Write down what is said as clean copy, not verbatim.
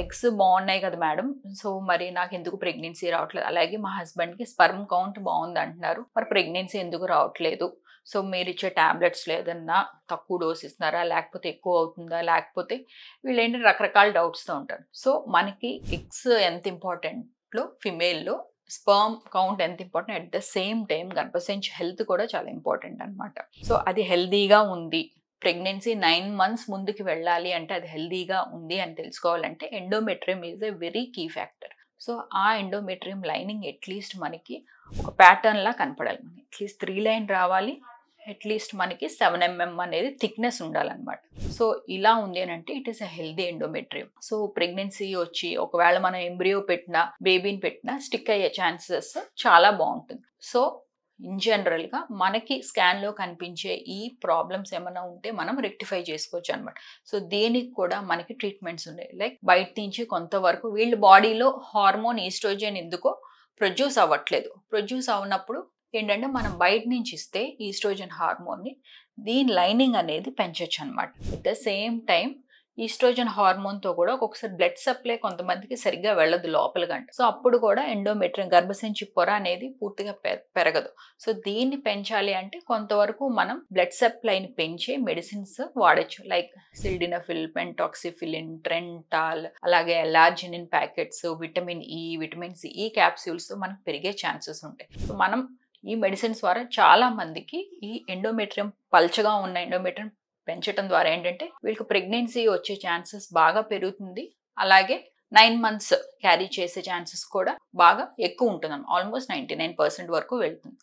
Eggs బాగున్నాయి కదా madam. So మరి నాకు ఎందుకు ప్రెగ్నెన్సీ రావట్లేదు, అలాగే మా హస్బెండ్కి స్పర్మ్ కౌంట్ బాగుంది అంటున్నారు, మరి ప్రెగ్నెన్సీ ఎందుకు రావట్లేదు, సో మీరు ఇచ్చే టాబ్లెట్స్ ఏదన్నా తక్కువ డోస్ ఇస్తున్నారా, లేకపోతే ఎక్కువ అవుతుందా, లేకపోతే వీళ్ళు ఏంటంటే రకరకాల డౌట్స్తో ఉంటారు. సో మనకి ఎగ్స్ ఎంత ఇంపార్టెంట్లో ఫిమేల్లో స్పర్మ్ కౌంట్ ఎంత important, at the same time గర్భసంచి హెల్త్ కూడా చాలా ఇంపార్టెంట్ అనమాట. సో అది హెల్దీగా ఉంది, ప్రెగ్నెన్సీ 9 months ముందుకు వెళ్ళాలి అంటే, అది హెల్దీగా ఉంది అని తెలుసుకోవాలంటే endometrium is a very key factor. So ఆ ఎండోమెట్రియం లైనింగ్ అట్లీస్ట్ మనకి ఒక ప్యాటర్న్ లా కనపడాలి, మనకి అట్లీస్ట్ 3 లైన్ రావాలి, అట్లీస్ట్ మనకి 7 mm అనేది థిక్నెస్ ఉండాలన్నమాట. సో ఇలా ఉంది అని అంటే it is a healthy endometrium. So pregnancy వచ్చి ఒకవేళ మనం ఎంబ్రియో పెట్టినా బేబీని పెట్టినా స్టిక్ అయ్యే ఛాన్సెస్ చాలా బాగుంటుంది. సో ఇన్ జనరల్గా మనకి స్కాన్లో కనిపించే ఈ ప్రాబ్లమ్స్ ఏమైనా ఉంటే మనం రెక్టిఫై చేసుకోవచ్చు అనమాట. సో దీనికి కూడా మనకి ట్రీట్మెంట్స్ ఉన్నాయి. లైక్ బయట నుంచి కొంతవరకు వీళ్ళ బాడీలో హార్మోన్ ఈస్ట్రోజన్ ఎందుకో ప్రొడ్యూస్ అవ్వట్లేదు, ప్రొడ్యూస్ అవునప్పుడు ఏంటంటే మనం బయట నుంచి ఇస్తే ఈస్ట్రోజన్ హార్మోన్ని దీని లైనింగ్ అనేది పెంచవచ్చు అనమాట. At the same time oestrogen హార్మోన్తో కూడా ఒక్కొక్కసారి బ్లడ్ సప్లై కొంతమందికి సరిగ్గా వెళ్ళదు లోపలికంటే, సో అప్పుడు కూడా ఎండోమెట్రియం గర్భసంచి పొర అనేది పూర్తిగా పెరగదు. సో దీన్ని పెంచాలి అంటే కొంతవరకు మనం బ్లడ్ సప్లైని పెంచే మెడిసిన్స్ వాడచ్చు, లైక్ సిల్డినఫిల్, పెంటాక్సిఫిలిన్, ట్రెంటాల్, అలాగే L arginine packets, vitamin E, vitamin C, ఈ క్యాప్సూల్స్ మనకు పెరిగే ఛాన్సెస్ ఉంటాయి. సో మనం ఈ మెడిసిన్స్ ద్వారా చాలా మందికి ఈ ఎండోమెట్రియం పల్చగా ఉన్న ఎండోమెట్రియం పెంచడం ద్వారా ఏంటంటే వీళ్ళకి ప్రెగ్నెన్సీ వచ్చే ఛాన్సెస్ బాగా పెరుగుతుంది, అలాగే 9 months క్యారీ చేసే ఛాన్సెస్ కూడా బాగా ఎక్కువ ఉంటుంది, ఆల్మోస్ట్ 99% వరకు వెళ్తుంది.